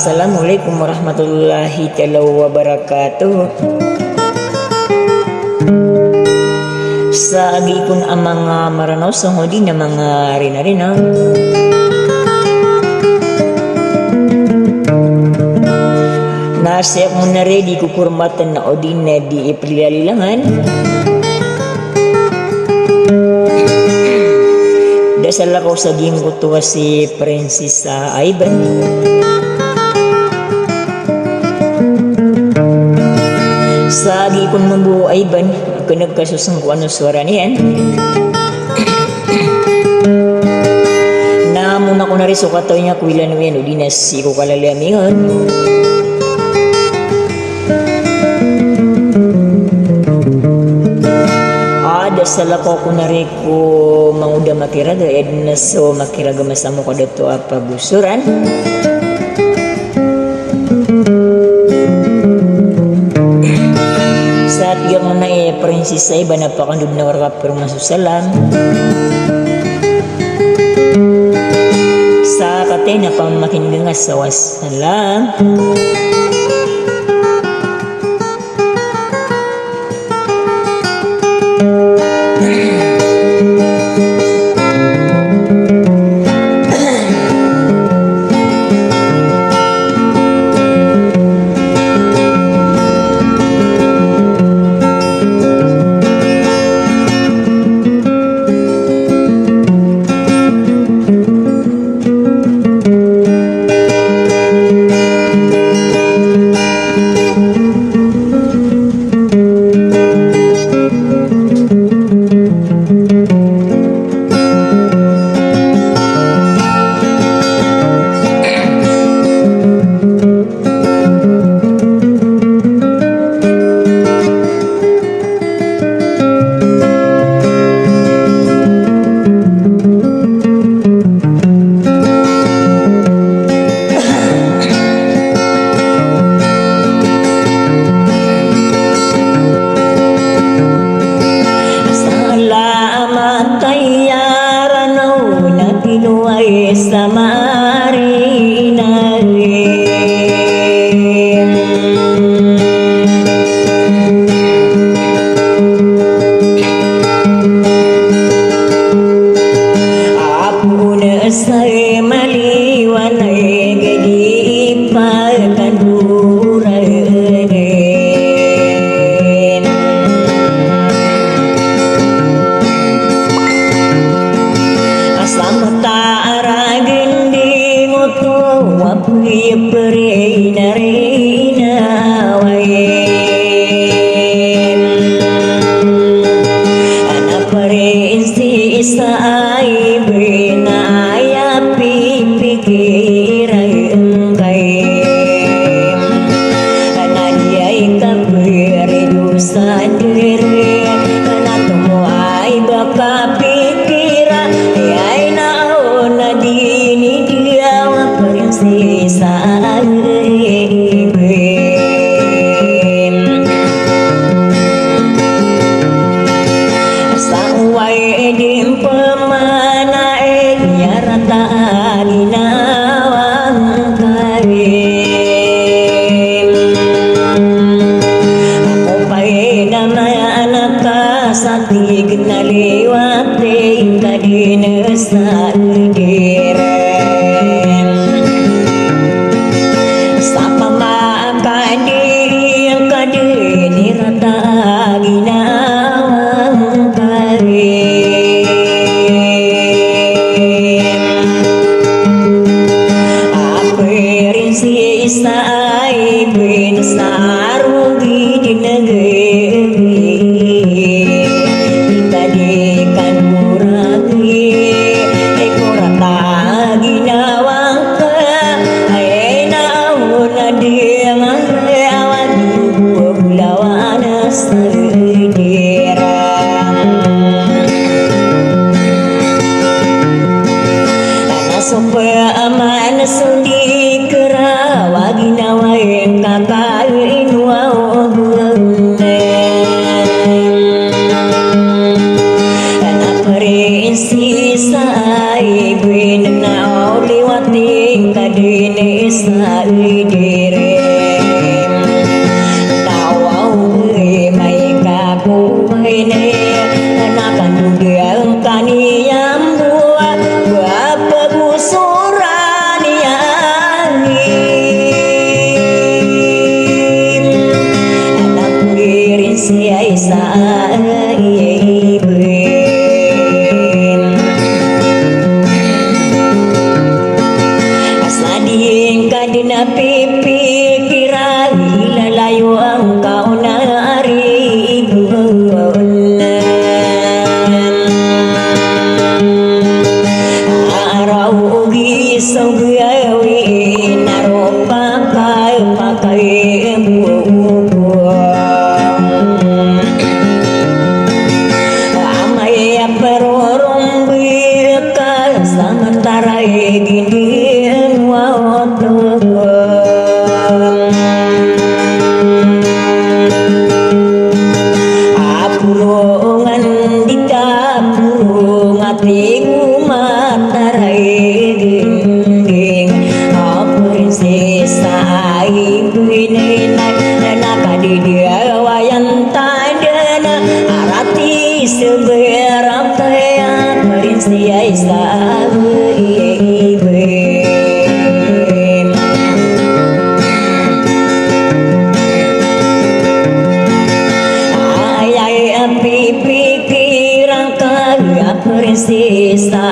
Assalamualaikum warahmatullahi taala wabarakatuh. Sa agipon ang mga maranaw sa hudi na mga rina-rinaw. Nasiyak mo na rin di kukurmatan na odin na di iprilalilangan. Dasal ako sa gingko to si Prinsesa Ivan. Sa agipon mo buo Ivan, ako nagkasusang kung ano suara niyan. Namuna ko na rin sukataw niya kuwilan mo yan o di na si ko kalalamingon. Dasal ako na rin ko manguda makiraga na so makiraga masamo ko dato pagusuran. Sa tigang mo na Prinsesa Ivan napakandod na warkap pero masusalam. Sa katay na pamakingang asawas na lang. Sa marina Apo na sa'y maliwan ay gadi pagkaduran asam taaragin di ngoto wapuy peri narina wain ana Prinsesa isa ay binaya pipikiran kay ana diya'y kaberedusan diri ana tumo ay baka pikira ay naon na dini dia Prinsesa Ivan sa uway din pamana yarata ginawang karim ako pa'y naman ka sa tig na liwate kadinasa diren sa pamakadi ang kadinirata ginawang karim Prinsesa Ivan sa rugi di negeri ikadikan muragi ekorata ginawang ka ay naon na diyang awan bulawan sa dirang supaya aman sundi kerawa ginawa yang kakain ana Prinsesa Ivan na liwati kadinesa dire tawau mai ka ku ne nakan dia kaniam bua bapa gusuran yangi anak dirin si Aisyah dina pipi kira lalayo ang kaunari araw gisang gawi naropa pakai amay perorong birka sementara gini apulungan di dapur ngatiku matarai dinding prinsesa ibu ini nakadi dia wayan tadana arati seberang kaya prinsesa ibu pipi kirang kaya prinsesa